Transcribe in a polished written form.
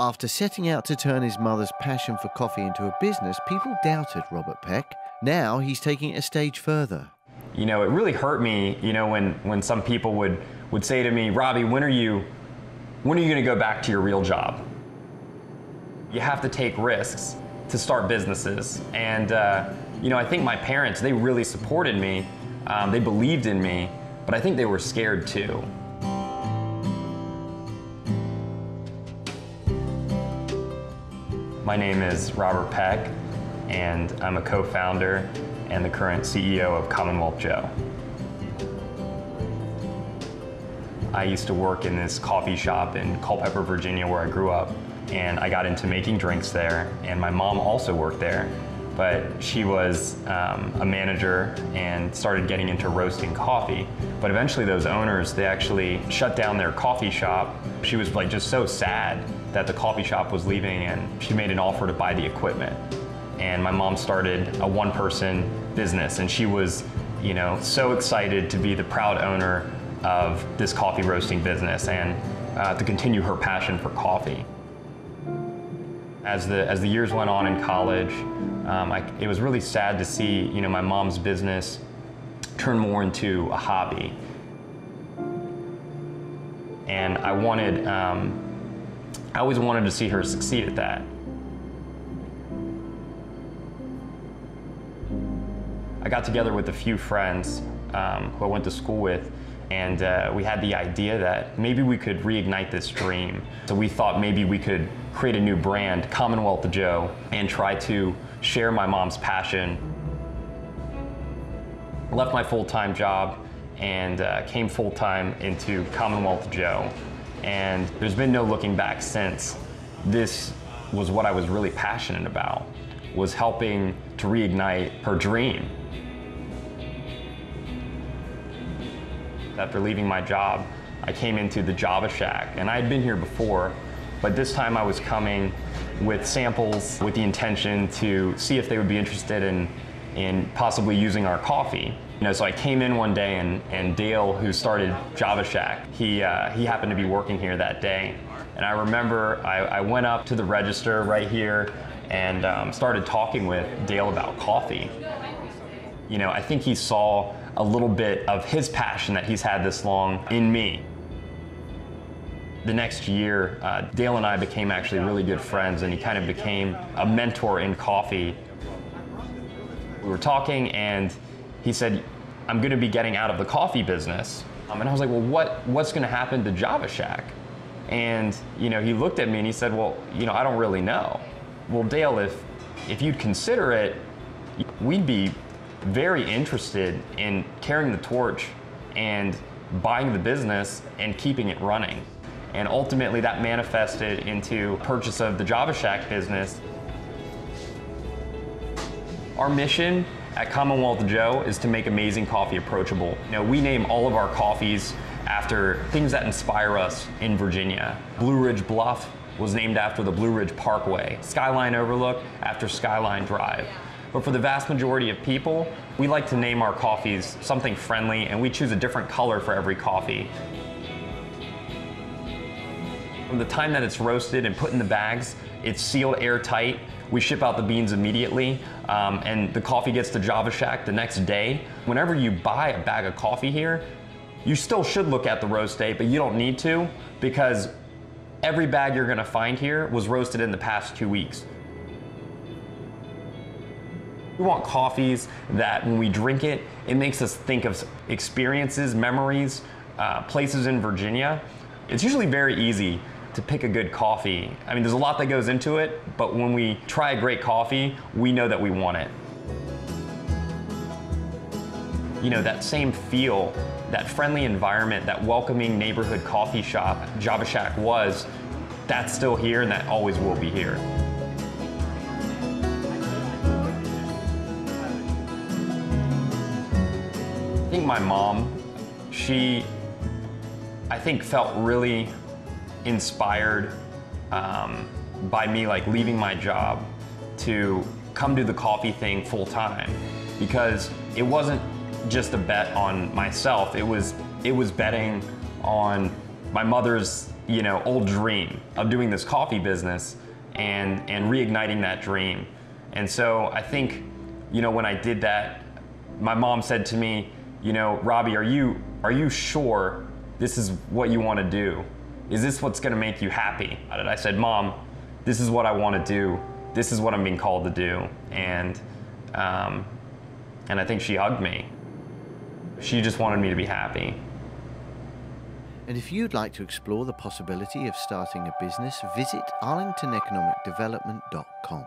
After setting out to turn his mother's passion for coffee into a business, people doubted Robert Peck. Now he's taking it a stage further. You know, it really hurt me, you know, when some people would say to me, Robbie, when are you gonna go back to your real job? You have to take risks to start businesses. And, you know, I think my parents, they really supported me. They believed in me, but I think they were scared too. My name is Robert Peck, and I'm a co-founder and the current CEO of Commonwealth Joe. I used to work in this coffee shop in Culpeper, Virginia, where I grew up, and I got into making drinks there, and my mom also worked there, but she was a manager and started getting into roasting coffee. But eventually those owners, they actually shut down their coffee shop. She was like just so sad that the coffee shop was leaving, and she made an offer to buy the equipment. And my mom started a one-person business, and she was, you know, so excited to be the proud owner of this coffee roasting business and to continue her passion for coffee. As the years went on in college, it was really sad to see, you know, my mom's business turn more into a hobby. And I always wanted to see her succeed at that. I got together with a few friends who I went to school with, and we had the idea that maybe we could reignite this dream. So we thought maybe we could create a new brand, Commonwealth Joe, and try to share my mom's passion. I left my full-time job and came full-time into Commonwealth Joe. And there's been no looking back since. This was what I was really passionate about, was helping to reignite her dream. After leaving my job, I came into the Java Shack, and I had been here before, but this time I was coming with samples with the intention to see if they would be interested in possibly using our coffee. You know, so I came in one day, and Dale, who started Java Shack, he happened to be working here that day. And I remember I went up to the register right here and started talking with Dale about coffee. You know, I think he saw a little bit of his passion that he's had this long in me. The next year, Dale and I became actually really good friends, and he kind of became a mentor in coffee. We were talking, and he said, I'm gonna be getting out of the coffee business. And I was like, well, what's gonna happen to Java Shack? And you know, he looked at me and he said, well, you know, I don't really know. Well, Dale, if you'd consider it, we'd be very interested in carrying the torch and buying the business and keeping it running. And ultimately that manifested into purchase of the Java Shack business. Our mission at Commonwealth Joe is to make amazing coffee approachable. You know, we name all of our coffees after things that inspire us in Virginia. Blue Ridge Bluff was named after the Blue Ridge Parkway. Skyline Overlook after Skyline Drive. But for the vast majority of people, we like to name our coffees something friendly, and we choose a different color for every coffee. From the time that it's roasted and put in the bags, it's sealed airtight. We ship out the beans immediately, and the coffee gets to Java Shack the next day. Whenever you buy a bag of coffee here, you still should look at the roast date, but you don't need to, because every bag you're gonna find here was roasted in the past 2 weeks. We want coffees that when we drink it, it makes us think of experiences, memories, places in Virginia. It's usually very easy to pick a good coffee. I mean, there's a lot that goes into it, but when we try a great coffee, we know that we want it. You know, that same feel, that friendly environment, that welcoming neighborhood coffee shop Java Shack was, that's still here, and that always will be here. I think my mom, I think felt really inspired by me like leaving my job to come do the coffee thing full time, because it wasn't just a bet on myself, it was betting on my mother's old dream of doing this coffee business and reigniting that dream. And so I think, when I did that, my mom said to me, Robbie, are you sure this is what you want to do? Is this what's going to make you happy? I said, Mom, this is what I want to do. This is what I'm being called to do. And I think she hugged me. She just wanted me to be happy. And if you'd like to explore the possibility of starting a business, visit arlingtoneconomicdevelopment.com.